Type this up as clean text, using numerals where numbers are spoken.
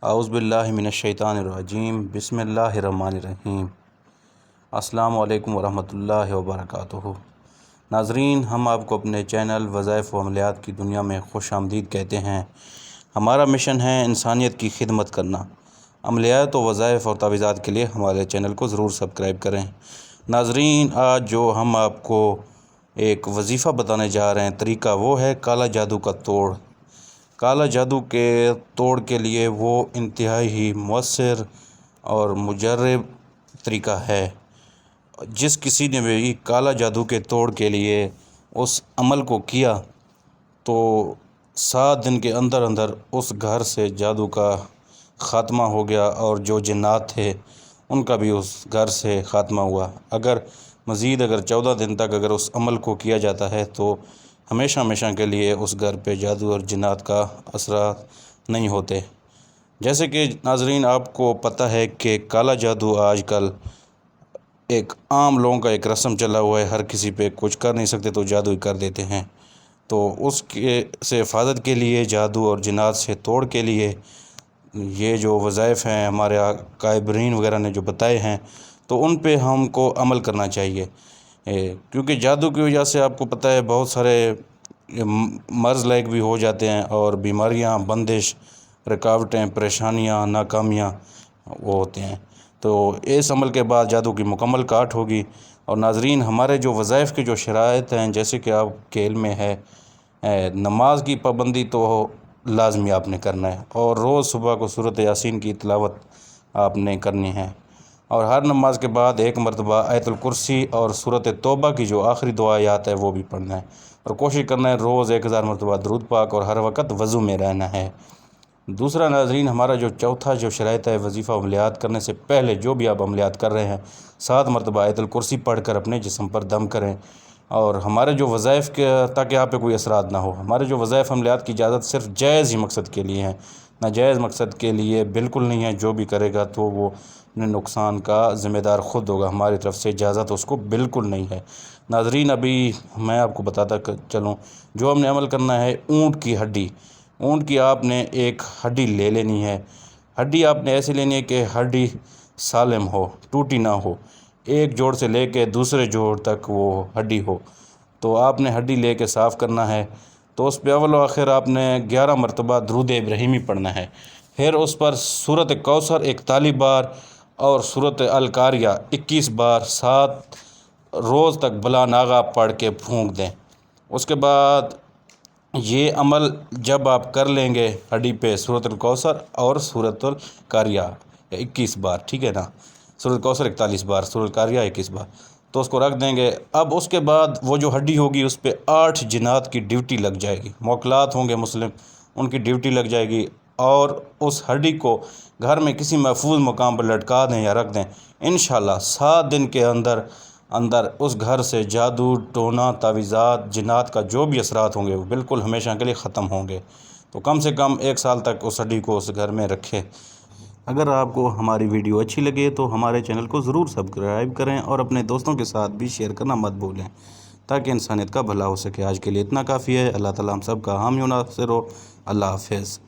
اعوذ باللہ من الشیطان الرجیم بسم اللہ الرحمن الرحیم۔ السلام علیکم ورحمۃ اللہ وبرکاتہ۔ ناظرین، ہم آپ کو اپنے چینل وظائف و عملیات کی دنیا میں خوش آمدید کہتے ہیں۔ ہمارا مشن ہے انسانیت کی خدمت کرنا۔ عملیات و وظائف اور تعویذات کے لیے ہمارے چینل کو ضرور سبسکرائب کریں۔ ناظرین، آج جو ہم آپ کو ایک وظیفہ بتانے جا رہے ہیں، طریقہ وہ ہے کالا جادو کا توڑ۔ کالا جادو کے توڑ کے لیے وہ انتہائی مؤثر اور مجرب طریقہ ہے۔ جس کسی نے بھی کالا جادو کے توڑ کے لیے اس عمل کو کیا تو 7 دن کے اندر اندر اس گھر سے جادو کا خاتمہ ہو گیا، اور جو جنات تھے ان کا بھی اس گھر سے خاتمہ ہوا۔ اگر 14 دن تک اگر اس عمل کو کیا جاتا ہے تو ہمیشہ ہمیشہ کے لیے اس گھر پہ جادو اور جنات کا اثرات نہیں ہوتے۔ جیسے کہ ناظرین، آپ کو پتہ ہے کہ کالا جادو آج کل ایک عام لوگوں کا ایک رسم چلا ہوا ہے۔ ہر کسی پہ کچھ کر نہیں سکتے تو جادو ہی کر دیتے ہیں۔ تو اس کے سے حفاظت کے لیے، جادو اور جنات سے توڑ کے لیے، یہ جو وظائف ہیں ہمارے کائبرین وغیرہ نے جو بتائے ہیں تو ان پہ ہم کو عمل کرنا چاہیے، کیونکہ جادو کی وجہ سے آپ کو پتہ ہے بہت سارے مرض لائق بھی ہو جاتے ہیں، اور بیماریاں، بندش، رکاوٹیں، پریشانیاں، ناکامیاں وہ ہوتے ہیں۔ تو اس عمل کے بعد جادو کی مکمل کاٹ ہوگی۔ اور ناظرین، ہمارے جو وظائف کے جو شرائط ہیں، جیسے کہ آپ کے علم میں ہے، نماز کی پابندی تو لازمی آپ نے کرنا ہے، اور روز صبح کو سورۃ یاسین کی تلاوت آپ نے کرنی ہے، اور ہر نماز کے بعد 1 مرتبہ آیت الکرسی اور سورۃ توبہ کی جو آخری دعا آیات ہے وہ بھی پڑھنا ہے، اور کوشش کرنا ہے روز 1000 مرتبہ درود پاک، اور ہر وقت وضو میں رہنا ہے۔ دوسرا ناظرین، ہمارا جو چوتھا جو شرائط ہے، وظیفہ عملیات کرنے سے پہلے جو بھی آپ عملیات کر رہے ہیں 7 مرتبہ آیت الکرسی پڑھ کر اپنے جسم پر دم کریں۔ اور ہمارے جو وظائف کے تاکہ آپ پہ کوئی اثرات نہ ہو، ہمارے جو وظائف عملیات کی اجازت صرف جائز ہی مقصد کے لیے ہیں، ناجائز مقصد کے لیے بالکل نہیں ہے۔ جو بھی کرے گا تو وہ اپنے نقصان کا ذمہ دار خود ہوگا، ہماری طرف سے اجازت اس کو بالکل نہیں ہے۔ ناظرین، ابھی میں آپ کو بتاتا چلوں، جو ہم نے عمل کرنا ہے، اونٹ کی ہڈی، اونٹ کی آپ نے ایک ہڈی لے لینی ہے۔ ہڈی آپ نے ایسے لینی ہے کہ ہڈی سالم ہو، ٹوٹی نہ ہو، ایک جوڑ سے لے کے دوسرے جوڑ تک وہ ہڈی ہو۔ تو آپ نے ہڈی لے کے صاف کرنا ہے، تو اس پہ اول و آخر آپ نے 11 مرتبہ درود ابراہیمی پڑھنا ہے، پھر اس پر سورۃ کوثر 41 بار اور سورۃ القاریہ 21 بار 7 روز تک بلا ناغہ پڑھ کے پھونک دیں۔ اس کے بعد یہ عمل جب آپ کر لیں گے، ہڈی پہ سورۃ الکوثر اور سورۃ القاریہ 21 بار، ٹھیک ہے نا، سورۃ الکوثر 41 بار، سورۃ القاریہ 21 بار، تو اس کو رکھ دیں گے۔ اب اس کے بعد وہ جو ہڈی ہوگی اس پہ 8 جنات کی ڈیوٹی لگ جائے گی، موکلات ہوں گے مسلم، ان کی ڈیوٹی لگ جائے گی، اور اس ہڈی کو گھر میں کسی محفوظ مقام پر لٹکا دیں یا رکھ دیں۔ انشاءاللہ 7 دن کے اندر اس گھر سے جادو، ٹونا، تعویذات، جنات کا جو بھی اثرات ہوں گے وہ بالکل ہمیشہ کے لیے ختم ہوں گے۔ تو کم سے کم 1 سال تک اس ہڈی کو اس گھر میں رکھے۔ اگر آپ کو ہماری ویڈیو اچھی لگے تو ہمارے چینل کو ضرور سبسکرائب کریں، اور اپنے دوستوں کے ساتھ بھی شیئر کرنا مت بھولیں، تاکہ انسانیت کا بھلا ہو سکے۔ آج کے لیے اتنا کافی ہے۔ اللہ تعالیٰ ہم سب کا حامی و ناصر ہو۔ اللہ حافظ۔